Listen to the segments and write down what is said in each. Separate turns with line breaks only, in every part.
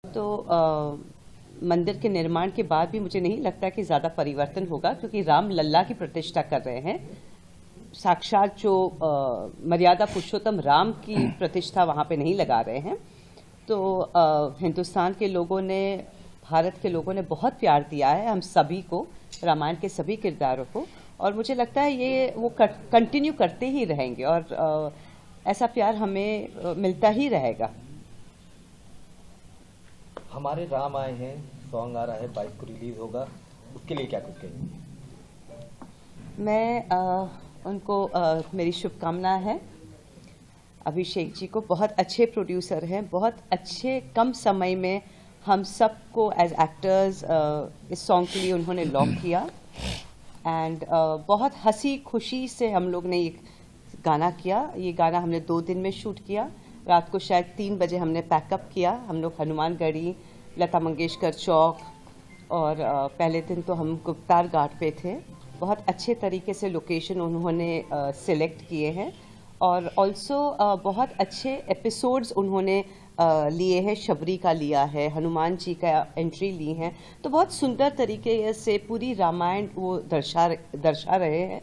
तो मंदिर के निर्माण के बाद भी मुझे नहीं लगता कि ज़्यादा परिवर्तन होगा, क्योंकि राम लल्ला की प्रतिष्ठा कर रहे हैं। साक्षात जो मर्यादा पुरुषोत्तम राम की प्रतिष्ठा वहाँ पे नहीं लगा रहे हैं। तो हिंदुस्तान के लोगों ने, भारत के लोगों ने बहुत प्यार दिया है हम सभी को, रामायण के सभी किरदारों को, और मुझे लगता है ये वो कंटिन्यू करते ही रहेंगे और ऐसा प्यार हमें मिलता ही रहेगा।
हमारे राम आए हैं सॉन्ग आ रहा है, 22 को रिलीज होगा, उसके लिए क्या कुछ कहेंगे?
मैं उनको मेरी शुभकामना है। अभिषेक जी को, बहुत अच्छे प्रोड्यूसर हैं, बहुत अच्छे कम समय में हम सबको एज एक्टर्स इस सॉन्ग के लिए उन्होंने लॉक किया एंड बहुत हंसी खुशी से हम लोग ने ये गाना किया। ये गाना हमने 2 दिन में शूट किया। रात को शायद 3 बजे हमने पैकअप किया। हम लोग हनुमानगढ़ी, लता मंगेशकर चौक, और पहले दिन तो हम गुप्तार घाट पे थे। बहुत अच्छे तरीके से लोकेशन उन्होंने सिलेक्ट किए हैं और ऑल्सो बहुत अच्छे एपिसोड्स उन्होंने लिए हैं। शबरी का लिया है, हनुमान जी का एंट्री ली है, तो बहुत सुंदर तरीके से पूरी रामायण वो दर्शा रहे हैं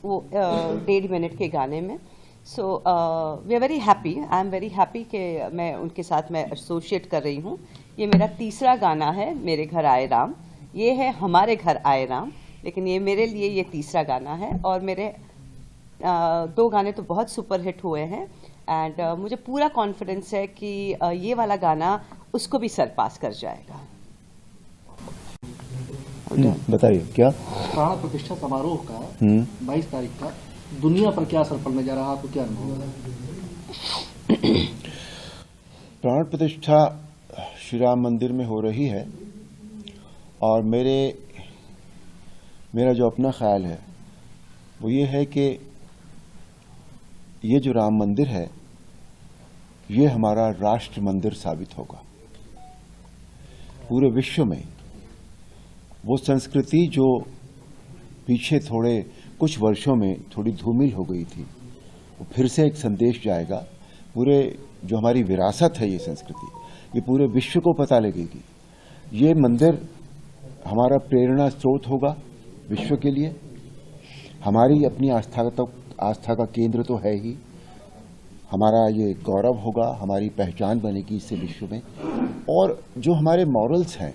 वो 1.5 मिनट के गाने में। So we are very happy, I am very happy कि मैं उनके साथ मैं एसोशिएट कर रही हूँ। ये मेरा तीसरा गाना है, मेरे घर आए राम। ये है हमारे घर आए राम, लेकिन ये मेरे लिए ये तीसरा गाना है और मेरे 2 गाने तो बहुत सुपर हिट हुए हैं एंड मुझे पूरा कॉन्फिडेंस है कि ये वाला गाना उसको भी सरपास कर जाएगा।
बताइए क्या
प्राण प्रतिष्ठा समारोह का 22 तारीख का दुनिया पर क्या असर पड़ने जा रहा है, आपको क्या अनुभव है?
प्राण प्रतिष्ठा श्री राम मंदिर में हो रही है और मेरा जो अपना ख्याल है वो ये है कि ये जो राम मंदिर है ये हमारा राष्ट्र मंदिर साबित होगा। पूरे विश्व में वो संस्कृति जो पीछे थोड़े कुछ वर्षों में थोड़ी धूमिल हो गई थी, वो फिर से एक संदेश जाएगा। पूरे जो हमारी विरासत है ये संस्कृति, ये पूरे विश्व को पता लगेगी। ये मंदिर हमारा प्रेरणा स्रोत होगा विश्व के लिए। हमारी अपनी आस्था का केंद्र तो है ही, हमारा ये गौरव होगा, हमारी पहचान बनेगी इससे विश्व में। और जो हमारे मॉरल्स हैं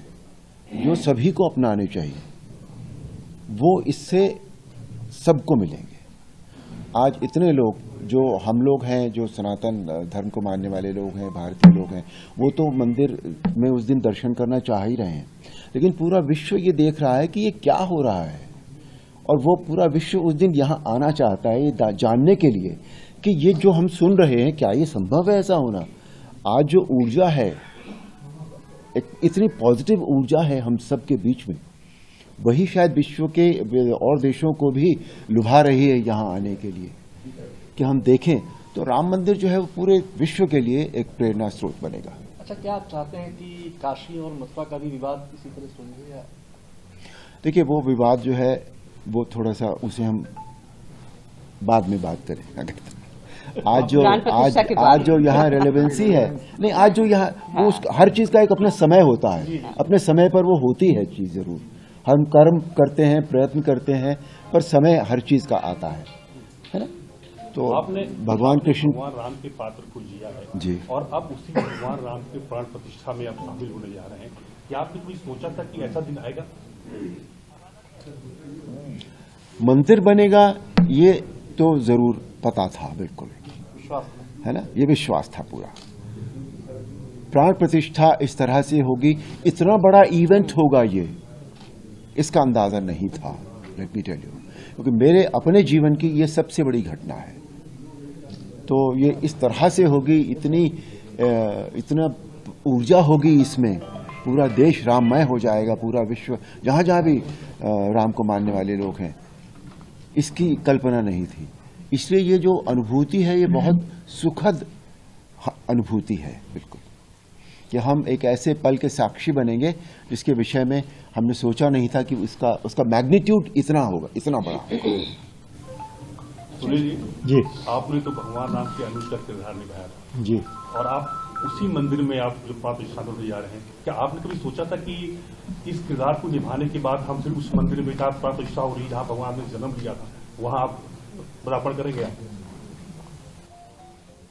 जो सभी को अपनाने चाहिए, वो इससे सबको मिलेंगे। आज इतने लोग जो हम लोग हैं, जो सनातन धर्म को मानने वाले लोग हैं, भारतीय लोग हैं, वो तो मंदिर में उस दिन दर्शन करना चाह ही रहे हैं, लेकिन पूरा विश्व ये देख रहा है कि ये क्या हो रहा है और वो पूरा विश्व उस दिन यहाँ आना चाहता है ये जानने के लिए कि ये जो हम सुन रहे हैं क्या ये संभव है ऐसा होना। आज जो ऊर्जा है, एक इतनी पॉजिटिव ऊर्जा है हम सब के बीच में, वही शायद विश्व के और देशों को भी लुभा रही है यहाँ आने के लिए कि हम देखें। तो राम मंदिर जो है वो पूरे विश्व के लिए एक प्रेरणा स्रोत बनेगा।
अच्छा, क्या आप चाहते हैं कि काशी और मथुरा का भी विवाद इसी तरह सुनेंगे? या
देखिए, वो विवाद जो है वो थोड़ा सा उसे हम बाद में बात करें। आज जो यहाँ रेलेवेंसी है, नहीं, आज जो यहाँ वो हर चीज का एक अपना समय होता है, अपने समय पर वो होती है चीज। जरूर हम कर्म करते हैं, प्रयत्न करते हैं, पर समय हर चीज का आता है ना। तो
आपने
भगवान कृष्ण,
भगवान राम के पात्र को जिया है
जी,
और अब उसी भगवान राम के प्राण प्रतिष्ठा में आप शामिल होने जा रहे हैं। क्या आपने कोई सोचा था कि ऐसा दिन आएगा?
मंदिर बनेगा ये तो जरूर पता था, बिल्कुल है ना, ये विश्वास था पूरा। प्राण प्रतिष्ठा इस तरह से होगी, इतना बड़ा इवेंट होगा ये, इसका अंदाजा नहीं था, लेट मी टेल यू, क्योंकि मेरे अपने जीवन की ये सबसे बड़ी घटना है। तो ये इस तरह से होगी, इतना ऊर्जा होगी इसमें, पूरा देश राममय हो जाएगा, पूरा विश्व जहां जहां भी राम को मानने वाले लोग हैं, इसकी कल्पना नहीं थी। इसलिए ये जो अनुभूति है ये बहुत सुखद अनुभूति है, बिल्कुल, कि हम एक ऐसे पल के साक्षी बनेंगे जिसके विषय में हमने सोचा नहीं था कि उसका मैग्नीट्यूड इतना होगा, इतना बड़ा।
सुनील जी, आपने तो भगवान राम के अनुज का किरदार निभाया था
जी,
और आप उसी मंदिर में आप जो प्राण प्रतिष्ठा करने जा रहे हैं, क्या आपने कभी सोचा था कि इस किरदार को निभाने के बाद हम सिर्फ उस मंदिर में प्राण प्रतिष्ठा हो रही जहां भगवान ने जन्म लिया था, वहां आप पदार्पण करेंगे?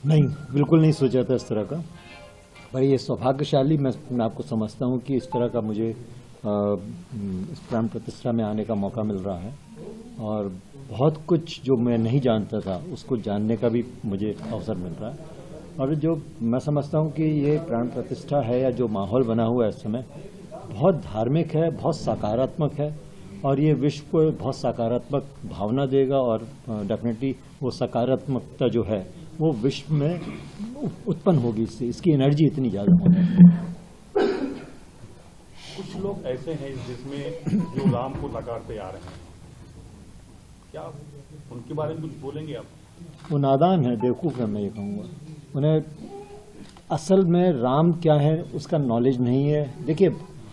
नहीं, बिल्कुल नहीं सोचा था इस तरह का। पर ये सौभाग्यशाली मैं आपको समझता हूँ कि इस तरह का मुझे इस प्राण प्रतिष्ठा में आने का मौका मिल रहा है, और बहुत कुछ जो मैं नहीं जानता था उसको जानने का भी मुझे अवसर मिल रहा है। और जो मैं समझता हूँ कि ये प्राण प्रतिष्ठा है या जो माहौल बना हुआ है इस समय, बहुत धार्मिक है, बहुत सकारात्मक है, और ये विश्व को बहुत सकारात्मक भावना देगा, और डेफिनेटली वो सकारात्मकता जो है वो विश्व में उत्पन्न होगी, इससे इसकी एनर्जी इतनी ज़्यादा होगी।
कुछ लोग ऐसे हैं जिसमें जो राम को नकारते आ रहे हैं, क्या उनके बारे में कुछ बोलेंगे आप?
वो नादान है, बेवकूफ़ है, मैं ये कहूँगा। उन्हें असल में राम क्या है उसका नॉलेज नहीं है। देखिए,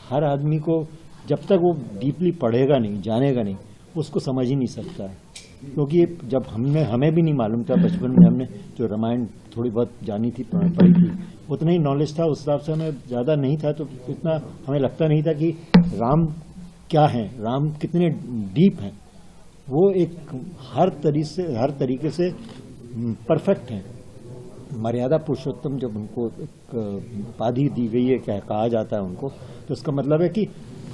हर आदमी को जब तक वो डीपली पढ़ेगा नहीं, जानेगा नहीं, उसको समझ ही नहीं सकता है। क्योंकि जब हमें भी नहीं मालूम था, बचपन में हमने जो रामायण थोड़ी बहुत जानी थी, पढ़ी थी, उतना ही नॉलेज था, उस हिसाब से हमें ज़्यादा नहीं था, तो इतना हमें लगता नहीं था कि राम क्या है, राम कितने डीप हैं। वो एक हर तरीके से परफेक्ट है। मर्यादा पुरुषोत्तम जब उनको एक उपाधि दी गई है, क्या कहा जाता है उनको, तो इसका मतलब है कि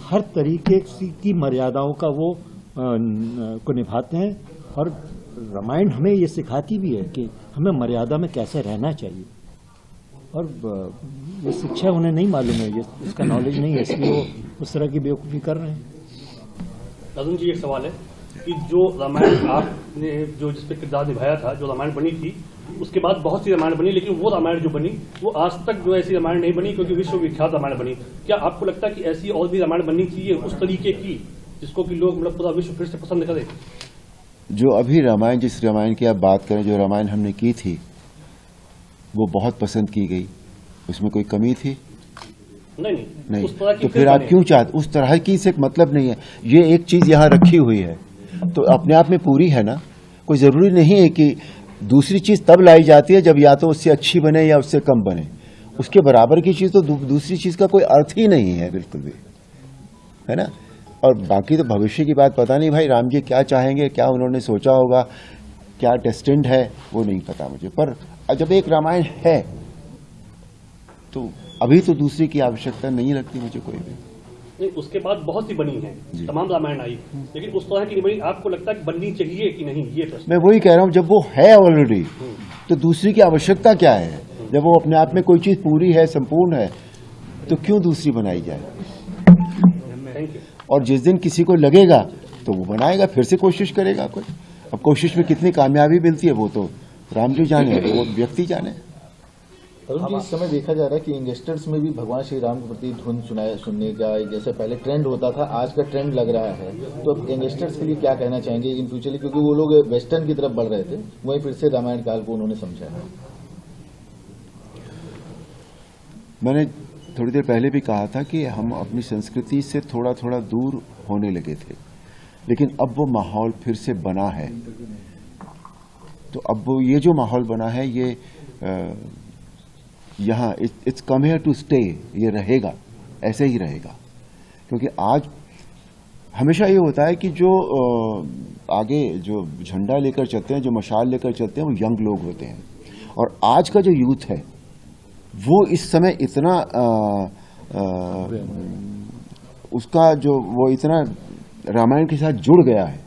हर तरीके की मर्यादाओं का वो को निभाते हैं। और रामायण हमें ये सिखाती भी है कि हमें मर्यादा में कैसे रहना चाहिए, और ये शिक्षा उन्हें नहीं मालूम है, ये इसका नॉलेज नहीं है, इसलिए वो उस तरह की बेवकूफ़ी कर रहे हैं।
राजन जी, एक सवाल है कि जो रामायण आपने जो जिस पे किरदार निभाया था, जो रामायण बनी थी, उसके बाद बहुत सी रामायण बनी, लेकिन वो रामायण जो बनी वो आज तक जो ऐसी रामायण नहीं बनी, क्योंकि विश्वविख्यात रामायण बनी। क्या आपको लगता है कि ऐसी और भी रामायण बननी चाहिए उस तरीके की, जिसको कि लोग मतलब पूरा विश्व फिर से पसंद करें?
जो अभी रामायण, जिस रामायण की आप बात करें, जो रामायण हमने की थी वो बहुत पसंद की गई, उसमें कोई कमी थी? नहीं।
उस तरह की
तो फिर आप क्यों चाहते? उस तरह की से मतलब नहीं है। ये एक चीज यहाँ रखी हुई है तो अपने आप में पूरी है ना। कोई जरूरी नहीं है कि दूसरी चीज तब लाई जाती है जब या तो उससे अच्छी बने या उससे कम बने। उसके बराबर की चीज तो दूसरी चीज का कोई अर्थ ही नहीं है, बिल्कुल भी, है ना। और बाकी तो भविष्य की बात पता नहीं भाई, राम जी क्या चाहेंगे, क्या उन्होंने सोचा होगा, क्या डेस्टिन्ड है, वो नहीं पता मुझे। पर जब एक रामायण है तो अभी तो दूसरी की आवश्यकता नहीं लगती मुझे कोई भी।
नहीं, उसके बाद बहुत सी बनी है, तमाम रामायण आई, लेकिन उस तरह की नहीं बनी। आपको लगता है कि बननी चाहिए कि नहीं, ये प्रश्न
मैं वही कह रहा हूँ। जब वो है ऑलरेडी तो दूसरी की आवश्यकता क्या है? जब वो अपने आप में कोई चीज पूरी है, संपूर्ण है, तो क्यों दूसरी बनाई जाए?
Thank you.
और जिस दिन किसी को लगेगा तो वो बनाएगा, फिर से कोशिश करेगा कोई। अब कोशिश में कितनी कामयाबी मिलती है वो तो राम जी जाने, वो व्यक्ति जाने।
अरुण जी, इस समय देखा जा रहा है कि यंगस्टर्स में भी भगवान श्री राम के प्रति धुन सुनने का जैसे पहले ट्रेंड होता था, आज का ट्रेंड लग रहा है। तो अब यंगस्टर्स के लिए क्या कहना चाहेंगे इन फ्यूचर, क्योंकि वो लोग वेस्टर्न की तरफ बढ़ रहे थे, वहीं फिर से रामायण काल को उन्होंने समझा।
मैंने थोड़ी देर पहले भी कहा था कि हम अपनी संस्कृति से थोड़ा थोड़ा दूर होने लगे थे, लेकिन अब वो माहौल फिर से बना है। तो अब वो ये जो माहौल बना है, ये यहाँ it's come here to stay, ये रहेगा, ऐसे ही रहेगा। क्योंकि आज हमेशा ये होता है कि जो आगे जो झंडा लेकर चलते हैं, जो मशाल लेकर चलते हैं, वो यंग लोग होते हैं। और आज का जो यूथ है वो इस समय इतना उसका जो वो इतना रामायण के साथ जुड़ गया है।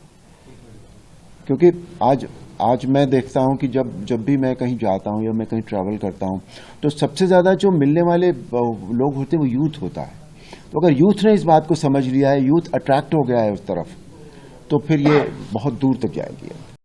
क्योंकि आज मैं देखता हूं कि जब भी मैं कहीं जाता हूं या मैं कहीं ट्रैवल करता हूं तो सबसे ज़्यादा जो मिलने वाले लोग होते हैं वो यूथ होता है। तो अगर यूथ ने इस बात को समझ लिया है, यूथ अट्रैक्ट हो गया है उस तरफ, तो फिर ये बहुत दूर तक जाएगी।